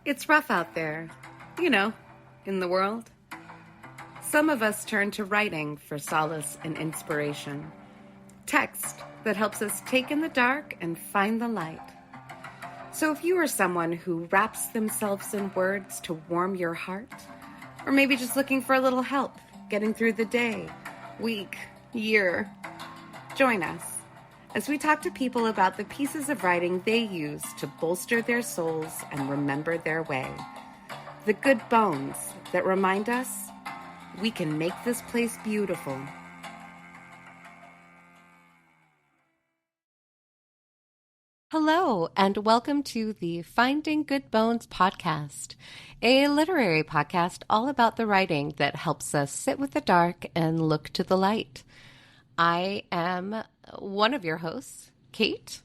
It's rough out there, you know, in the world. Some of us turn to writing for solace and inspiration. Text that helps us take in the dark and find the light. So if you are someone who wraps themselves in words to warm your heart, or maybe just looking for a little help getting through the day, week, year, join us as we talk to people about the pieces of writing they use to bolster their souls and remember their way. The good bones that remind us we can make this place beautiful. Hello, and welcome to the Finding Good Bones podcast, a literary podcast all about the writing that helps us sit with the dark and look to the light. I am one of your hosts, Kate.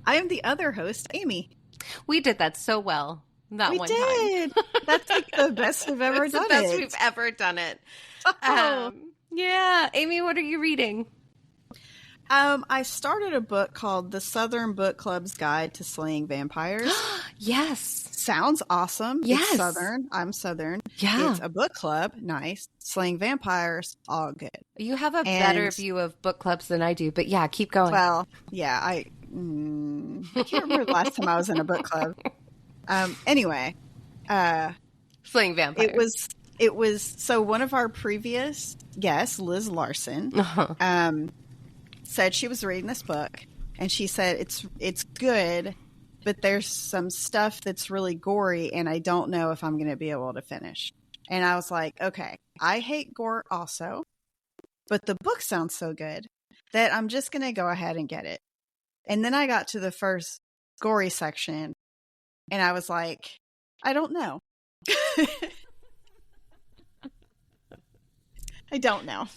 I am the other host, Amy. We did that so well that one time. That's like the best we've ever done it. The best we've ever done it. Oh. Yeah. Amy, what are you reading? I started a book called The Southern Book Club's Guide to Slaying Vampires. Yes. Sounds awesome. Yes. It's Southern. I'm Southern. Yeah. It's a book club. Nice. Slaying vampires. All good. You have a better view of book clubs than I do, but yeah, keep going. Well, yeah, I can't remember the last time I was in a book club. Anyway. Slaying vampires. It was, so one of our previous guests, Liz Larson, said she was reading this book, and she said it's good, but there's some stuff that's really gory, and I don't know if I'm going to be able to finish. And I was like, okay, I hate gore also, but the book sounds so good that I'm just going to go ahead and get it. And then I got to the first gory section, and I was like, I don't know. I don't know.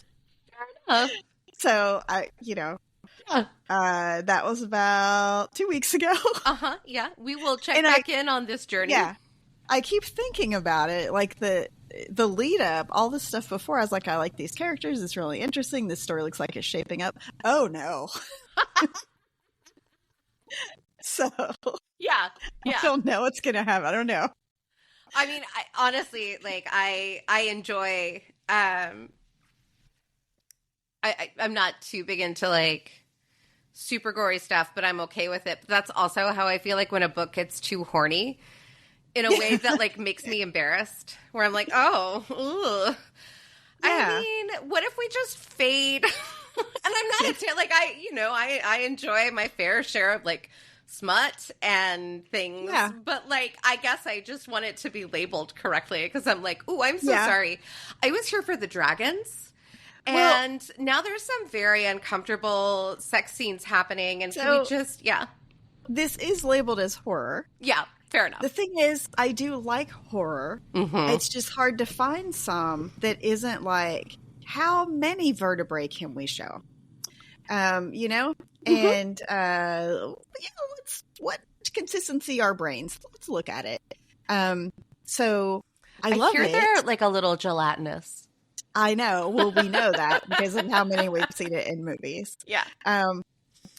Fair enough. So that was about 2 weeks ago. Yeah. We will check back in on this journey. Yeah. I keep thinking about it, like the lead up, all the stuff before. I was like, I like these characters. It's really interesting. This story looks like it's shaping up. Oh no. So yeah. I don't know what's gonna happen. I don't know. I mean, honestly, like I enjoy. I'm not too big into like super gory stuff, but I'm okay with it. But that's also how I feel like when a book gets too horny in a way that like makes me embarrassed, where I'm like, oh, ugh. Yeah. I mean, what if we just fade? And I'm not I enjoy my fair share of like smut and things, but like I guess I just want it to be labeled correctly, because I'm like, oh, I'm so sorry. I was here for the dragons. And now there's some very uncomfortable sex scenes happening. And can we just, This is labeled as horror. Yeah, fair enough. The thing is, I do like horror. Mm-hmm. It's just hard to find some that isn't like, how many vertebrae can we show? Mm-hmm. And, what consistency are brains? Let's look at it. So I love hear it. They're like a little gelatinous. I know. Well, we know that because of how many we've seen it in movies. Yeah.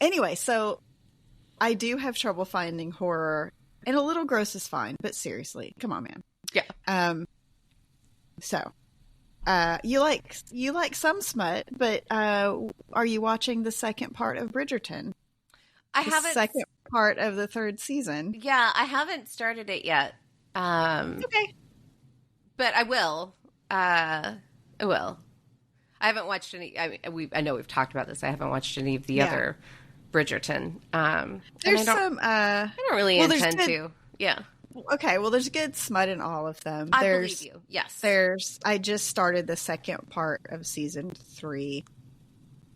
Anyway, so I do have trouble finding horror, and a little gross is fine, but seriously, come on, man. Yeah. So, you like some smut, but are you watching the second part of Bridgerton? I haven't. Second part of the third season. Yeah, I haven't started it yet. Okay. But I will. I will. I haven't watched any. I know we've talked about this. I haven't watched any of the other Bridgerton. There's some. I don't really intend to. Yeah. Okay. Well, there's good smut in all of them. I believe you. Yes. I just started the second part of season 3,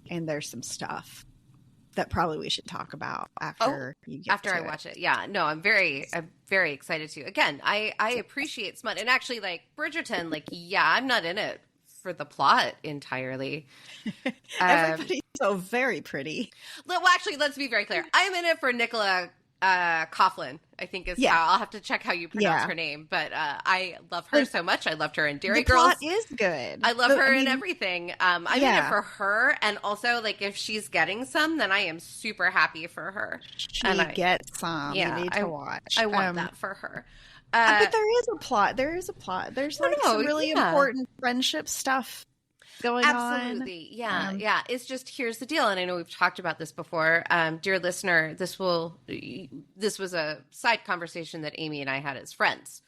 and there's some stuff that probably we should talk about after you get after I watch it. Yeah. No, I'm very excited to. Again, I appreciate smut, and actually, like Bridgerton, like I'm not in it for the plot entirely. Everybody's so very pretty. Well, actually, let's be very clear. I'm in it for Nicola Coughlan I think is how I'll have to check how you pronounce her name. But I love her so much. I loved her in Dairy Girls. The plot is good. I love her in everything. I'm in it for her. And also, like, if she's getting some, then I am super happy for her. She gets some. You need to watch. I want that for her. But there is a plot. There's like some really important friendship stuff going on. Absolutely. Yeah. It's just, here's the deal. And I know we've talked about this before. Dear listener, this was a side conversation that Amy and I had as friends,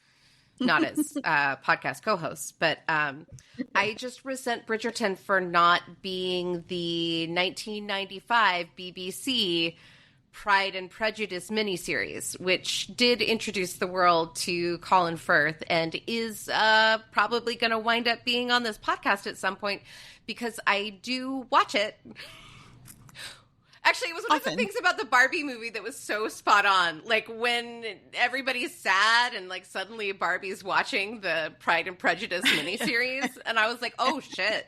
not as podcast co-hosts. But I just resent Bridgerton for not being the 1995 BBC Pride and Prejudice miniseries, which did introduce the world to Colin Firth and is probably going to wind up being on this podcast at some point because I do watch it. Actually, it was one of the things about the Barbie movie that was so spot on. Like, when everybody's sad and, like, suddenly Barbie's watching the Pride and Prejudice miniseries, and I was like, oh, shit.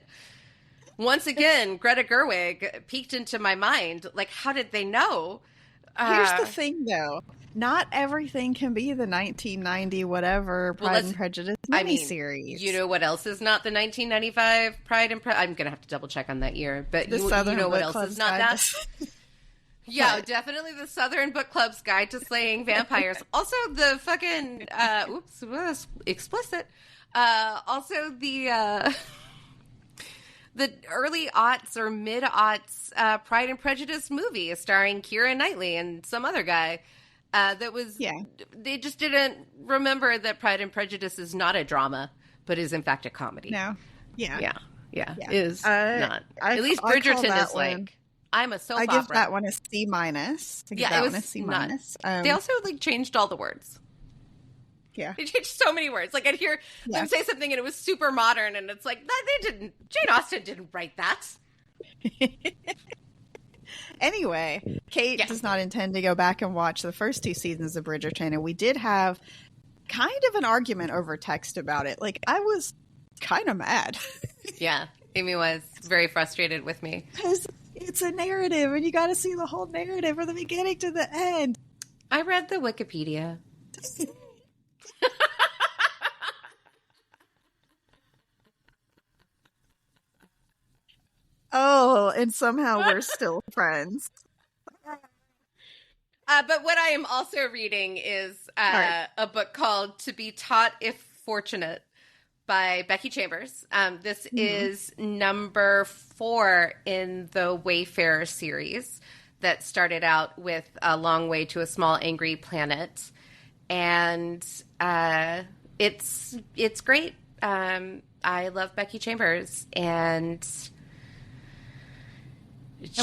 Once again, Greta Gerwig peeked into my mind. Like, how did they know? Here's the thing, though. Not everything can be the 1990 whatever Pride and Prejudice miniseries. You know what else is not the 1995 Pride and Prejudice? I'm going to have to double check on that year. But you know what else is not that? Yeah, definitely the Southern Book Club's Guide to Slaying Vampires. Also, the fucking, explicit. Also, the early aughts or mid aughts Pride and Prejudice movie starring Keira Knightley and some other guy. That was, they just didn't remember that Pride and Prejudice is not a drama, but is in fact a comedy. No. Yeah. Is not. At least Bridgerton is one. Like, I'm a soap opera. I give that one a C minus. It was a C minus. They also like changed all the words. Yeah. They changed so many words. Like, I'd hear them say something and it was super modern and it's like, Jane Austen didn't write that. Anyway, Kate does not intend to go back and watch the first 2 seasons of Bridgerton, and we did have kind of an argument over text about it. Like, I was kind of mad. Yeah, Amy was very frustrated with me. Because it's a narrative, and you got to see the whole narrative from the beginning to the end. I read the Wikipedia. Oh, and somehow we're still friends. But what I am also reading is a book called To Be Taught If Fortunate by Becky Chambers. This is number 4 in the Wayfarer series that started out with A Long Way to a Small Angry Planet. And it's great. I love Becky Chambers. And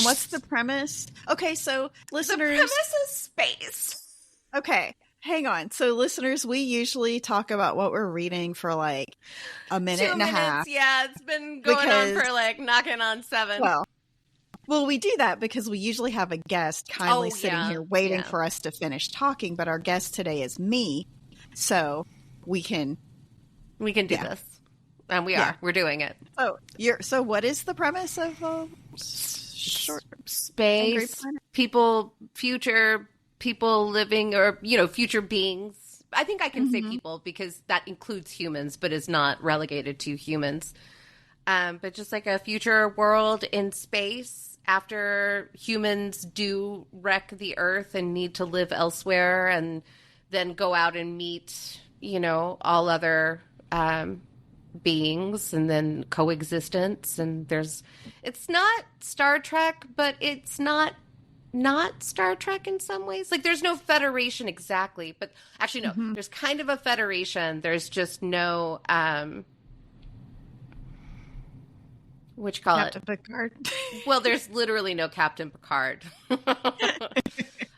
what's the premise? Okay, so listeners... The premise is space. Okay, hang on. So listeners, we usually talk about what we're reading for like a minute 2 and minutes, a half. Yeah, it's been going on for like knocking on 7. Well, we do that because we usually have a guest kindly sitting here waiting for us to finish talking, but our guest today is me, so we can do this. And we're doing it. So what is the premise of short space future people living, or future beings? I think I can say people because that includes humans but is not relegated to humans, but just like a future world in space after humans do wreck the earth and need to live elsewhere and then go out and meet all other beings and then coexistence. And it's not Star Trek, but it's not Star Trek in some ways. Like, there's no federation exactly, but actually no, there's kind of a federation. There's just no Captain Picard. Well, there's literally no Captain Picard.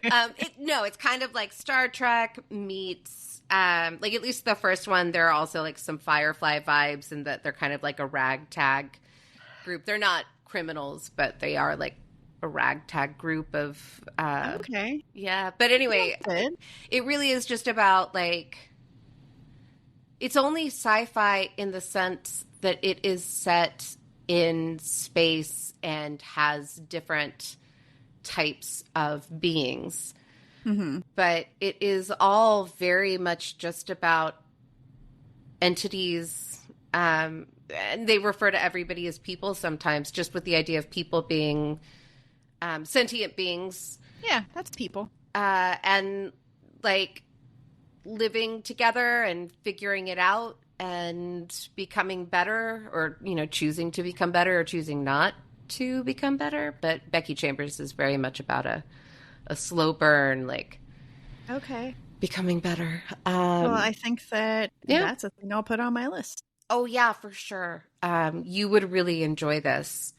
It's kind of like Star Trek meets like, at least the first one, there are also like some Firefly vibes, and that they're kind of like a ragtag group. They're not criminals, but they are like a ragtag group of okay. Yeah. But anyway, it really is just about like, it's only sci-fi in the sense that it is set in space and has different types of beings. But it is all very much just about entities. And they refer to everybody as people sometimes, just with the idea of people being sentient beings. Yeah, that's people. And like living together and figuring it out and becoming better, or, you know, choosing to become better or choosing not to become better. But Becky Chambers is very much about a slow burn, like, okay, becoming better. Well, I think that's a thing I'll put on my list. Oh yeah, for sure. You would really enjoy this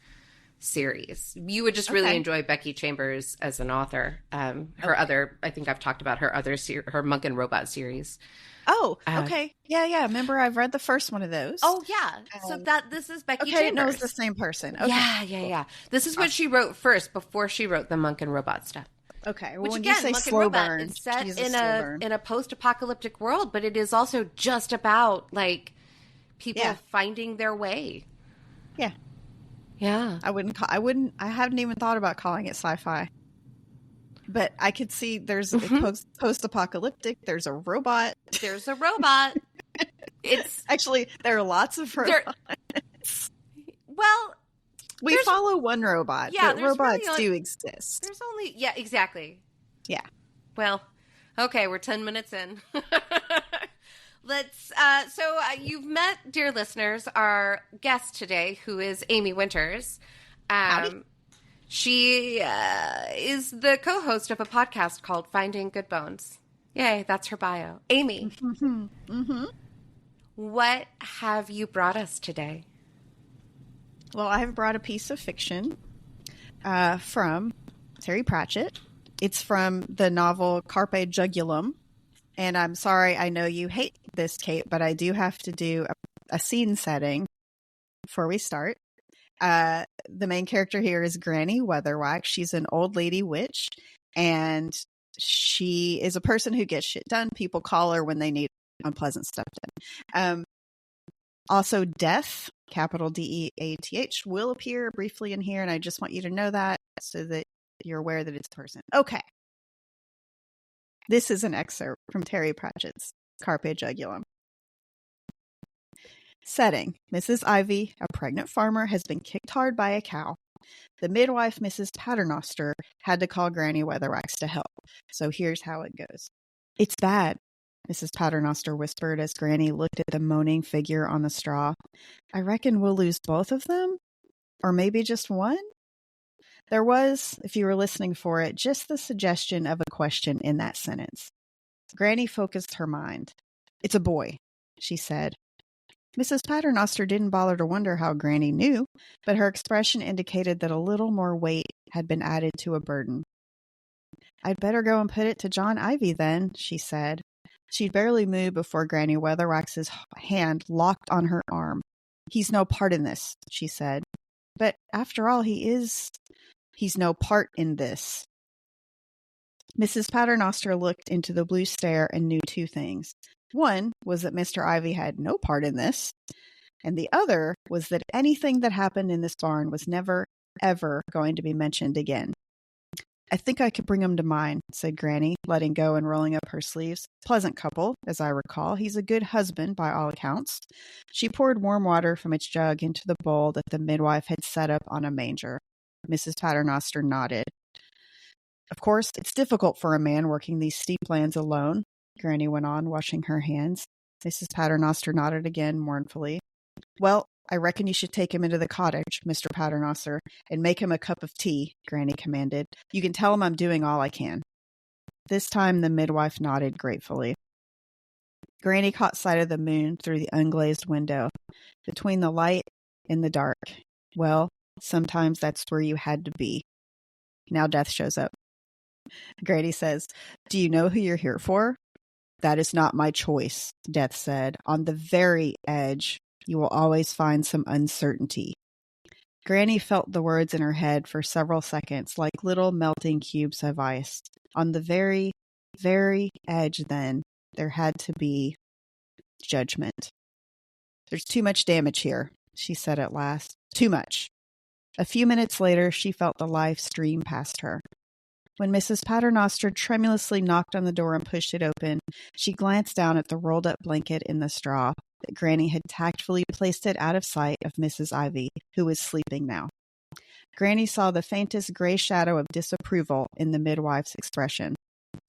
series. You would just really enjoy Becky Chambers as an author. Her other, I think I've talked about her other her Monk and Robot series. Oh, okay. Yeah. Remember, I've read the first one of those. Oh, yeah. So this is Becky Chambers. Okay, no, it's the same person. Okay. Yeah. This is what she wrote first before she wrote the Monk and Robot stuff. Okay. Well, Which, when again, you say Monk and slow Robot burn, is set in a post-apocalyptic world, but it is also just about, like, people finding their way. Yeah. Yeah. I haven't even thought about calling it sci-fi. But I could see there's post-apocalyptic, there's a robot. There's a robot. It's actually, there are lots of robots. Well, we follow one robot, but robots really do exist. There's only, exactly. Yeah. Well, okay, we're 10 minutes in. Let's, you've met, dear listeners, our guest today, who is Amy Winters. Howdy. She is the co-host of a podcast called Finding Good Bones. Yay, that's her bio. Amy, what have you brought us today? Well, I have brought a piece of fiction from Terry Pratchett. It's from the novel Carpe Jugulum. And I'm sorry, I know you hate this, Kate, but I do have to do a scene setting before we start. The main character here is Granny Weatherwax. She's an old lady witch, and she is a person who gets shit done. People call her when they need unpleasant stuff done. Also, Death, capital Death, will appear briefly in here, and I just want you to know that so that you're aware that it's a person. Okay. This is an excerpt from Terry Pratchett's Carpe Jugulum. Setting: Mrs. Ivy, a pregnant farmer, has been kicked hard by a cow. The midwife, Mrs. Paternoster, had to call Granny Weatherwax to help. So here's how it goes. It's bad, Mrs. Paternoster whispered as Granny looked at the moaning figure on the straw. I reckon we'll lose both of them? Or maybe just one? There was, if you were listening for it, just the suggestion of a question in that sentence. Granny focused her mind. It's a boy, she said. Mrs. Paternoster didn't bother to wonder how Granny knew, but her expression indicated that a little more weight had been added to a burden. I'd better go and put it to John Ivy then, she said. She'd barely moved before Granny Weatherwax's hand locked on her arm. He's no part in this, she said. But after all, he's no part in this. Mrs. Paternoster looked into the blue stare and knew two things. One was that Mr. Ivy had no part in this, and the other was that anything that happened in this barn was never, ever going to be mentioned again. I think I could bring him to mind, said Granny, letting go and rolling up her sleeves. Pleasant couple, as I recall. He's a good husband, by all accounts. She poured warm water from its jug into the bowl that the midwife had set up on a manger. Mrs. Paternoster nodded. Of course, it's difficult for a man working these steep lands alone, Granny went on, washing her hands. Mrs. Paternoster nodded again mournfully. Well, I reckon you should take him into the cottage, Mr. Paternoster, and make him a cup of tea, Granny commanded. You can tell him I'm doing all I can. This time the midwife nodded gratefully. Granny caught sight of the moon through the unglazed window, between the light and the dark. Well, sometimes that's where you had to be. Now Death shows up. Granny says, Do you know who you're here for? That is not my choice, Death said. On the very edge, you will always find some uncertainty. Granny felt the words in her head for several seconds, like little melting cubes of ice. On the very, very edge, then, there had to be judgment. There's too much damage here, she said at last. Too much. A few minutes later, she felt the life stream past her. When Mrs. Paternoster tremulously knocked on the door and pushed it open, she glanced down at the rolled-up blanket in the straw that Granny had tactfully placed it out of sight of Mrs. Ivy, who was sleeping now. Granny saw the faintest gray shadow of disapproval in the midwife's expression.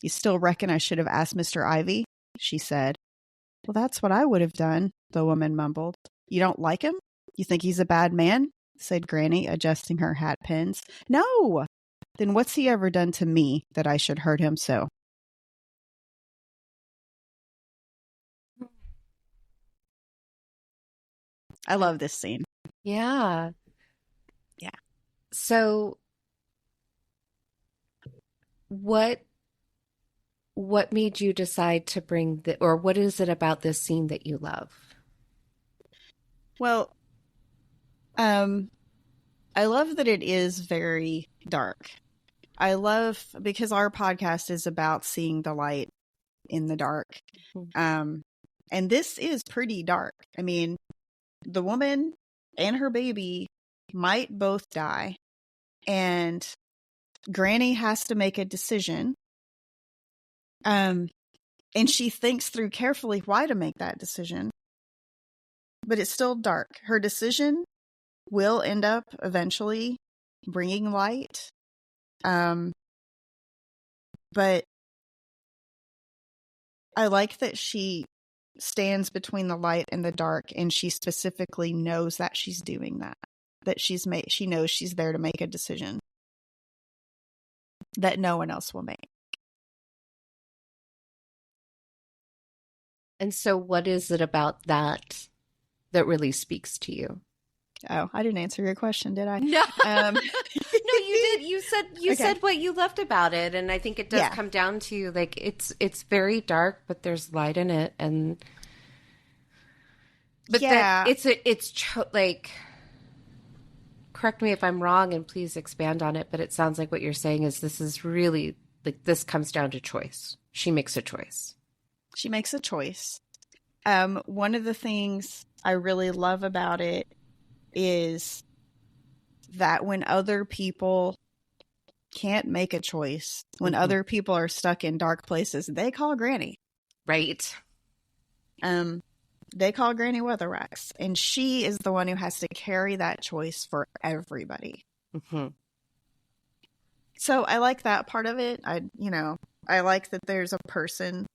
"You still reckon I should have asked Mr. Ivy?" she said. "Well, that's what I would have done," the woman mumbled. "You don't like him? You think he's a bad man?" said Granny, adjusting her hat pins. "No! Then what's he ever done to me that I should hurt him so?" I love this scene. Yeah. Yeah. So what made you decide to bring or what is it about this scene that you love? Well, I love that it is very dark. I love, because our podcast is about seeing the light in the dark. And this is pretty dark. I mean, the woman and her baby might both die, and Granny has to make a decision. And she thinks through carefully why to make that decision. But it's still dark. Her decision will end up eventually bringing light. But I like that she stands between the light and the dark, and she specifically knows that she's doing that. That she knows she's there to make a decision that no one else will make. And so what is it about that really speaks to you? Oh, I didn't answer your question, did I? No. No, you did. You said what you loved about it, and I think it does come down to like it's very dark, but there's light in it, like, correct me if I'm wrong, and please expand on it, but it sounds like what you're saying is this is really like this comes down to choice. She makes a choice. She makes a choice. One of the things I really love about it is that when other people can't make a choice, when other people are stuck in dark places, they call Granny. Right. They call Granny Weatherwax, and she is the one who has to carry that choice for everybody. Mm-hmm. So I like that part of it. I like that there's a person.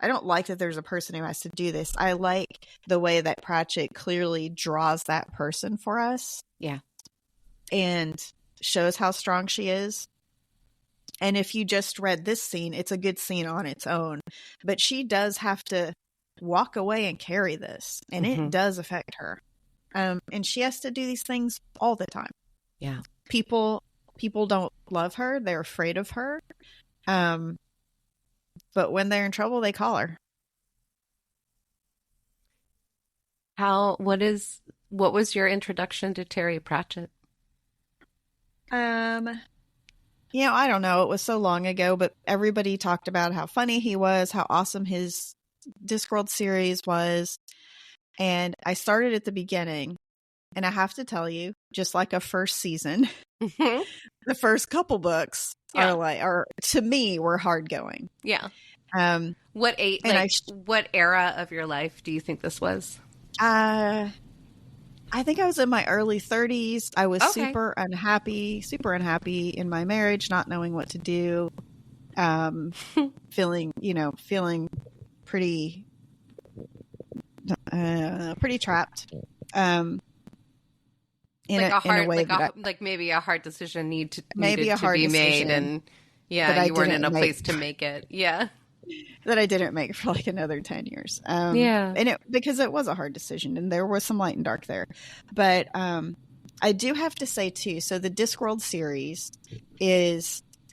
I don't like that there's a person who has to do this. I like the way that Pratchett clearly draws that person for us. Yeah. And shows how strong she is. And if you just read this scene, it's a good scene on its own. But she does have to walk away and carry this. And it does affect her. And she has to do these things all the time. Yeah. People don't love her. They're afraid of her. But when they're in trouble, they call her. What was your introduction to Terry Pratchett? I don't know. It was so long ago, but everybody talked about how funny he was, how awesome his Discworld series was. And I started at the beginning, and I have to tell you, just like a first season, the first couple books to me were hard going. Yeah. What era of your life do you think this was? I think I was in my early 30s. I was super unhappy in my marriage, not knowing what to do. Feeling pretty trapped. Maybe a hard decision needed to be made, and you weren't in a place to make it. Yeah. That I didn't make for like another 10 years. And because it was a hard decision, and there was some light and dark there. But I do have to say too, so the Discworld series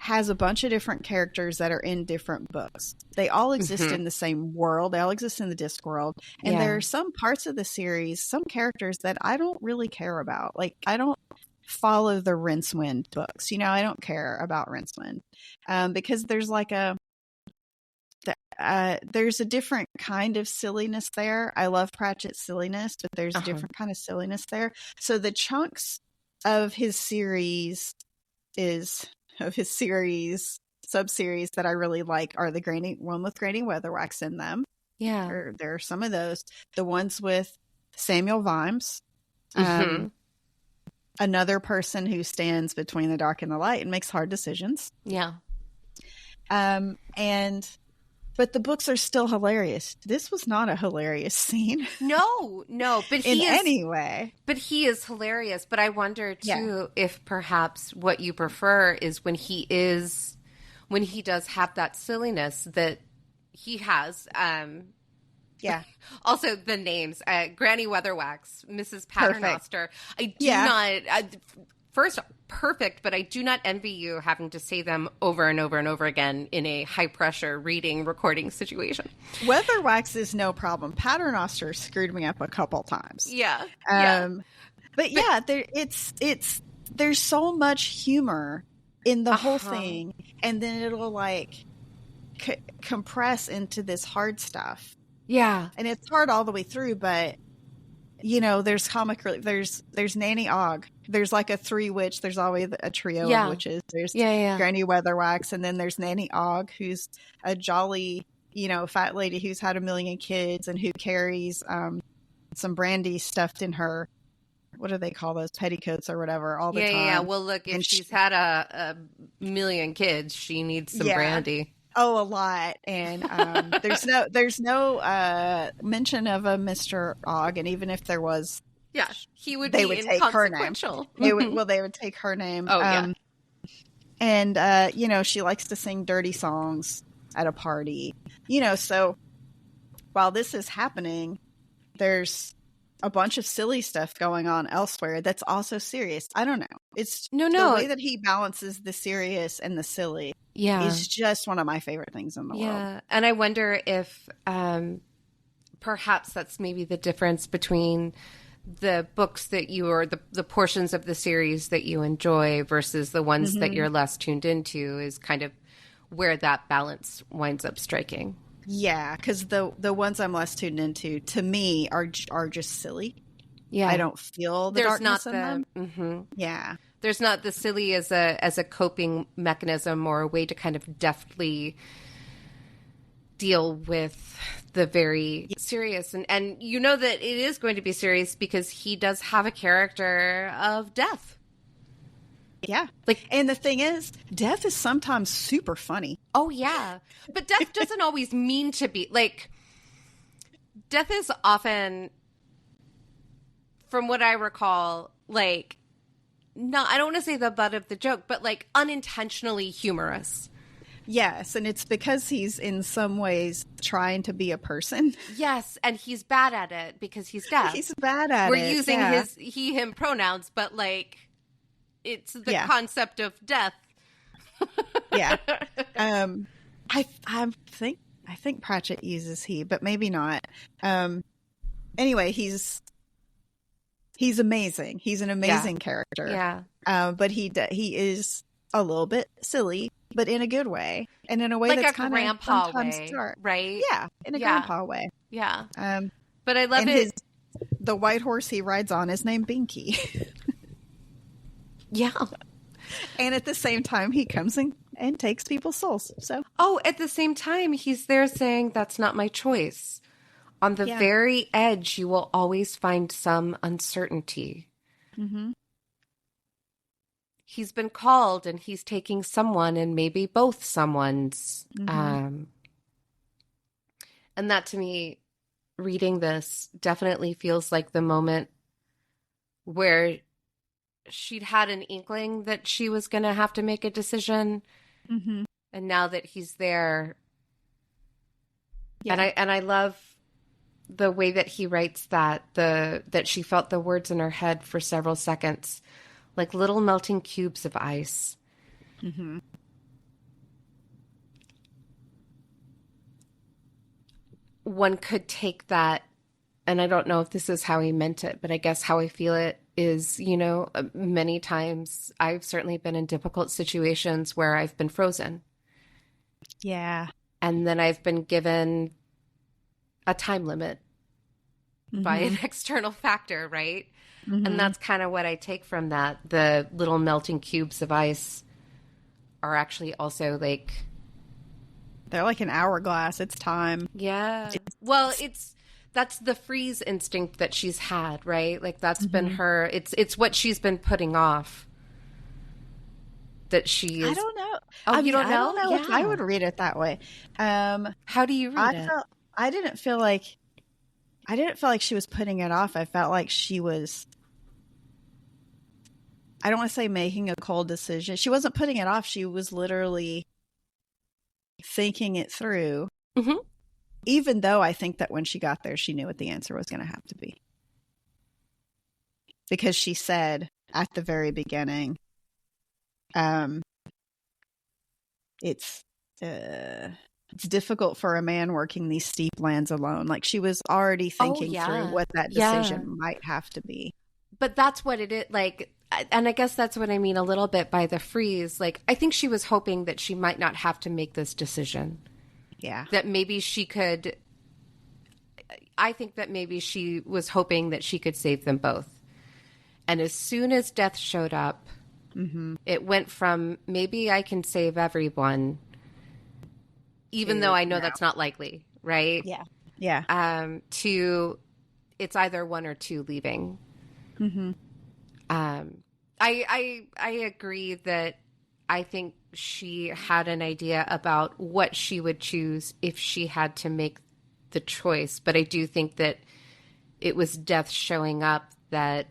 has a bunch of different characters that are in different books. They all exist in the same world. They all exist in the Discworld. And there are some parts of the series, some characters that I don't really care about. Like, I don't follow the Rincewind books. I don't care about Rincewind. Because there's like there's a different kind of silliness there. I love Pratchett's silliness, but there's a different kind of silliness there. So the chunks of his series is of his sub-series that I really like are the one with Granny Weatherwax in them. Yeah. There are some of those. The ones with Samuel Vimes. Another person who stands between the dark and the light and makes hard decisions. Yeah. But the books are still hilarious. This was not a hilarious scene. No, but any way. But he is hilarious. But I wonder too if perhaps what you prefer is when he does have that silliness that he has. Yeah. Also, the names: Granny Weatherwax, Mrs. Paternoster. I do not. First, perfect, but I do not envy you having to say them over and over and over again in a high-pressure recording situation. Weatherwax is no problem. Paternoster screwed me up a couple times. Yeah. But there's so much humor in the whole thing, and then it'll like compress into this hard stuff. Yeah. And it's hard all the way through, but there's comic relief. There's Nanny Ogg. There's like a three witch. There's always a trio of witches. There's Granny Weatherwax, and then there's Nanny Ogg, who's a jolly, fat lady who's had 1 million kids and who carries some brandy stuffed in her, what do they call those, petticoats or whatever, all the time. Yeah. Well, look, if she's had a million kids, she needs some brandy. Oh, a lot. And there's no mention of a Mr. Ogg, and even if there was, he would they be would take her name. They would take her name. Oh, yeah. And she likes to sing dirty songs at a party. So while this is happening, there's a bunch of silly stuff going on elsewhere that's also serious. I don't know. It's the way that he balances the serious and the silly. Yeah, is just one of my favorite things in the world. Yeah, and I wonder if perhaps that's maybe the difference between the books that you or the portions of the series that you enjoy versus the ones that you're less tuned into is kind of where that balance winds up striking. Yeah, because the ones I'm less tuned into, to me, are just silly. Yeah, I don't feel the darkness in them. Mm-hmm. Yeah. There's not the silly as a coping mechanism or a way to kind of deftly deal with the very serious. And you know that it is going to be serious because he does have a character of death. Yeah. And the thing is, death is sometimes super funny. Oh, yeah. But death doesn't always mean to be. Death is often, from what I recall, no, I don't want to say the butt of the joke, but unintentionally humorous. Yes, and it's because he's in some ways trying to be a person. Yes, and he's bad at it because he's deaf. He's bad at it. We're using his he him pronouns, but it's the concept of death. Yeah. I think Pratchett uses he, but maybe not. Anyway, he's amazing. He's an amazing character. Yeah. But he is a little bit silly, but in a good way, and in a way that's kind of sometimes dark, right? Yeah, in a grandpa way. Yeah. But I love it. The white horse he rides on is named Binky. Yeah. And at the same time, he comes in and takes people's souls. So. Oh, at the same time, he's there saying, "That's not my choice." On the very edge, you will always find some uncertainty. Mm-hmm. He's been called and he's taking someone and maybe both someone's. Mm-hmm. And that to me, reading this definitely feels like the moment where she'd had an inkling that she was going to have to make a decision. Mm-hmm. And now that he's there. Yeah. And I love the way that he writes that she felt the words in her head for several seconds, like little melting cubes of ice. Mm-hmm. One could take that, and I don't know if this is how he meant it, but I guess how I feel it is, many times I've certainly been in difficult situations where I've been frozen. Yeah. And then I've been given a time limit by an external factor, right? Mm-hmm. And that's kind of what I take from that. The little melting cubes of ice are actually also like... They're like an hourglass. It's time. Yeah. Well, that's the freeze instinct that she's had, right? Like that's been her, it's what she's been putting off. That she is... I don't know. Oh, you don't know? I don't know if I would read it that way. How do you read it? I didn't feel like she was putting it off. I felt like she was, I don't want to say making a cold decision. She wasn't putting it off. She was literally thinking it through. Mm-hmm. Even though I think that when she got there, she knew what the answer was going to have to be. Because she said at the very beginning, it's difficult for a man working these steep lands alone. Like she was already thinking through what that decision might have to be. But that's what it is. Like, and I guess that's what I mean a little bit by the freeze. Like, I think she was hoping that she might not have to make this decision. Yeah. That maybe she could, I think that maybe she was hoping that she could save them both. And as soon as death showed up, it went from maybe I can save everyone, even though I know that's not likely, right? Yeah. Yeah. To it's either one or two leaving. Mm-hmm. I agree that I think she had an idea about what she would choose if she had to make the choice. But I do think that it was death showing up that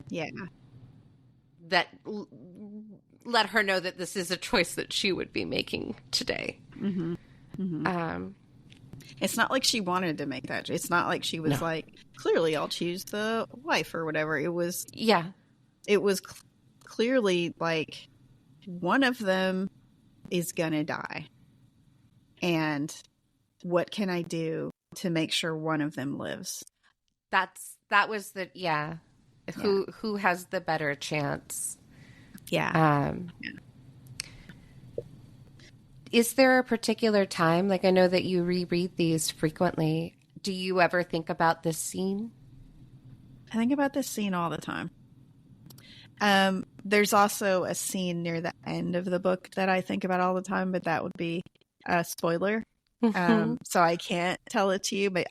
let her know that this is a choice that she would be making today. Mm-hmm. Mm-hmm. It's not like she wanted to make that. It's not like she was like, clearly I'll choose the wife or whatever. It was, it was clearly like one of them is going to die. And what can I do to make sure one of them lives? That was the, who has the better chance? Yeah. Is there a particular time, like I know that you reread these frequently, do you ever think about this scene? I think about this scene all the time. There's also a scene near the end of the book that I think about all the time, but that would be a spoiler. So I can't tell it to you, but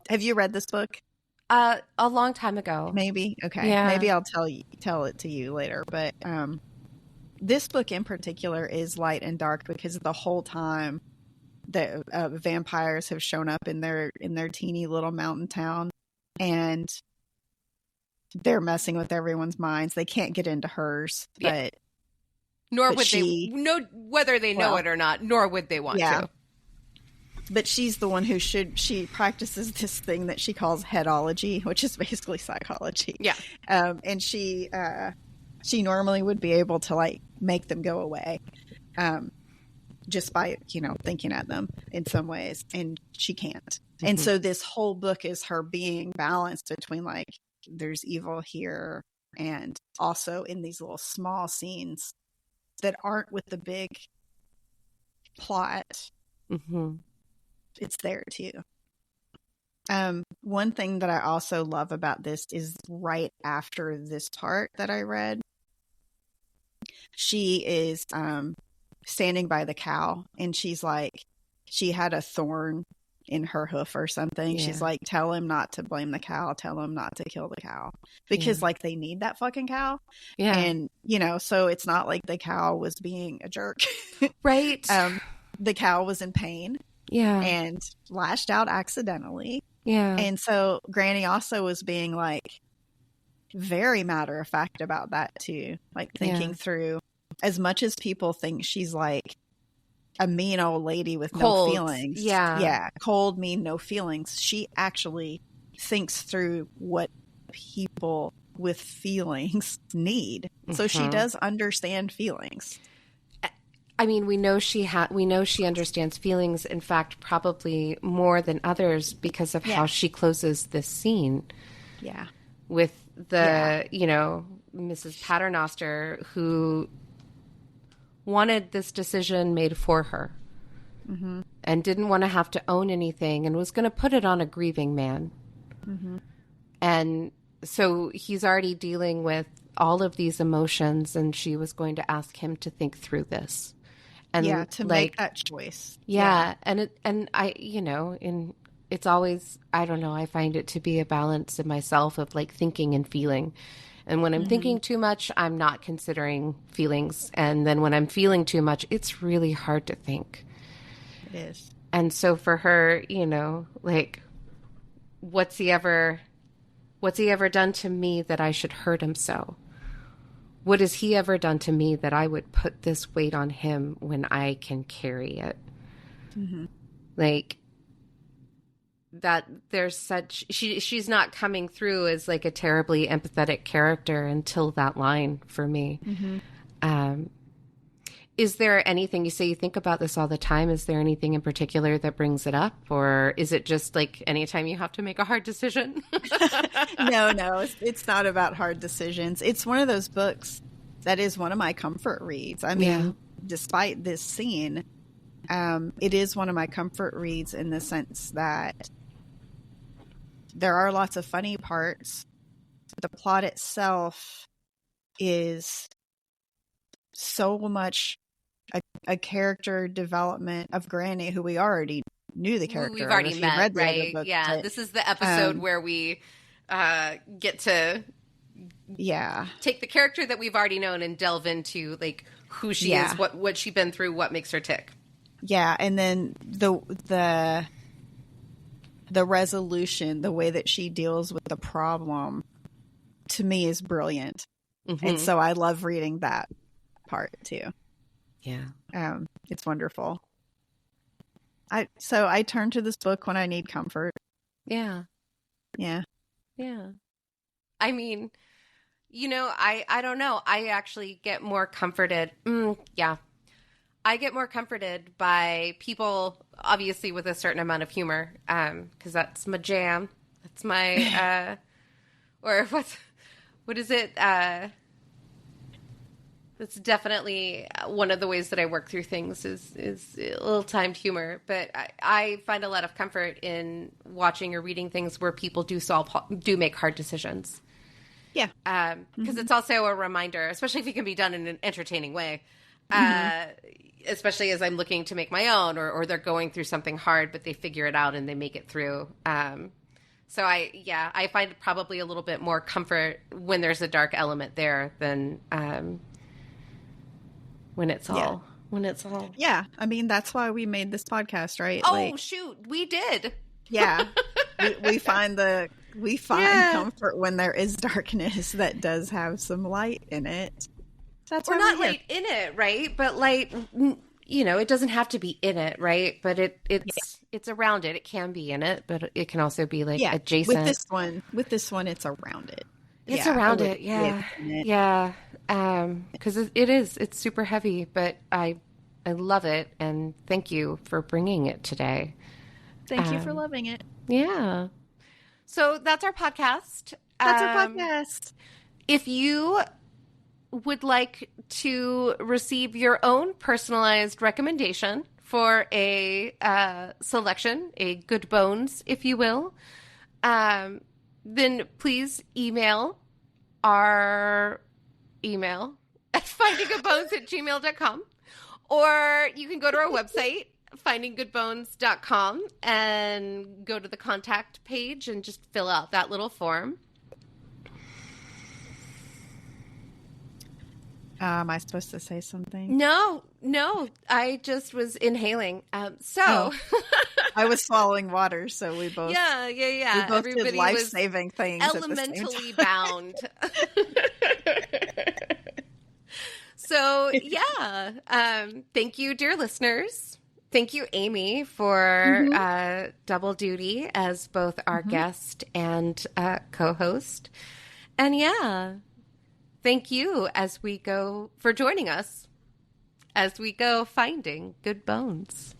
have you read this book? A long time ago. Maybe. Okay. Yeah. Maybe I'll tell it to you later. But this book in particular is light and dark because the whole time the vampires have shown up in their teeny little mountain town, and they're messing with everyone's minds. They can't get into hers, but they know whether they know it or not, nor would they want to. But she's the one she practices this thing that she calls headology, which is basically psychology. Yeah. And she normally would be able to like make them go away, just by, thinking at them in some ways, and she can't. Mm-hmm. And so this whole book is her being balanced between like, there's evil here, and also in these little small scenes that aren't with the big plot. Mm-hmm. It's there too. One thing that I also love about this is right after this part that I read, she is standing by the cow, and she's like, she had a thorn in her hoof or something. She's like, tell him not to blame the cow, tell him not to kill the cow, because like they need that fucking cow. And so it's not like the cow was being a jerk. Right. The cow was in pain and lashed out accidentally. And so Granny also was being like very matter of fact about that too, like thinking through, as much as people think she's like a mean old lady with cold. No feelings. Cold, mean, no feelings. She actually thinks through what people with feelings need. So she does understand feelings. I mean, we know she understands feelings, in fact, probably more than others because of how she closes this scene. Yeah. With the, Mrs. Paternoster, who wanted this decision made for her and didn't want to have to own anything and was going to put it on a grieving man. Mm-hmm. And so he's already dealing with all of these emotions, and she was going to ask him to think through this. And yeah, to make that choice. Yeah. And I, it's always, I don't know, I find it to be a balance in myself of like thinking and feeling. And when I'm thinking too much, I'm not considering feelings. And then when I'm feeling too much, it's really hard to think. It is. And so for her, like, what's he ever done to me that I should hurt him so? What has he ever done to me that I would put this weight on him when I can carry it? Mm-hmm. Like, that there's such, she's not coming through as like a terribly empathetic character until that line for me. Mm-hmm. Is there anything, you say you think about this all the time, is there anything in particular that brings it up? Or is it just like anytime you have to make a hard decision? No, it's not about hard decisions. It's one of those books that is one of my comfort reads. I mean, despite this scene, it is one of my comfort reads in the sense that there are lots of funny parts. The plot itself is so much a character development of Granny, who we already knew the character. We've already met, right? Yeah, this is the episode where we get to take the character that we've already known and delve into like who she is, what she's been through, what makes her tick. Yeah, and then the resolution, the way that she deals with the problem, to me is brilliant. Mm-hmm. And so I love reading that part too. Yeah. It's wonderful. So I turn to this book when I need comfort. Yeah. Yeah. Yeah. I mean, I don't know. I actually get more comforted. I get more comforted by people, obviously, with a certain amount of humor, because that's my jam. That's my, or what is it? That's definitely one of the ways that I work through things is ill-timed humor. But I find a lot of comfort in watching or reading things where people do make hard decisions. Yeah. Because it's also a reminder, especially if it can be done in an entertaining way. Especially as I'm looking to make my own, or they're going through something hard, but they figure it out and they make it through. So I find probably a little bit more comfort when there's a dark element there than when it's all. Yeah, I mean that's why we made this podcast, right? Oh shoot, we did. Yeah, we find comfort when there is darkness that does have some light in it. That's or not light in it, right? But light, it doesn't have to be in it, right? But it's around it. It can be in it, but it can also be like adjacent. With this one, it's around it. It's around it, yeah. Because it's super heavy, but I love it, and thank you for bringing it today. Thank you for loving it. Yeah. So that's our podcast. If you would like to receive your own personalized recommendation for a selection, a good bones, if you will, then please email our email at findinggoodbones@gmail.com, or you can go to our website, findinggoodbones.com, and go to the contact page and just fill out that little form. Am I supposed to say something? No, I just was inhaling. I was swallowing water, so we both. Yeah. We both Everybody did life-saving things. Elementally bound. So thank you, dear listeners. Thank you, Amy, for double duty as both our guest and co-host. And thank you for joining us as we go finding good bones.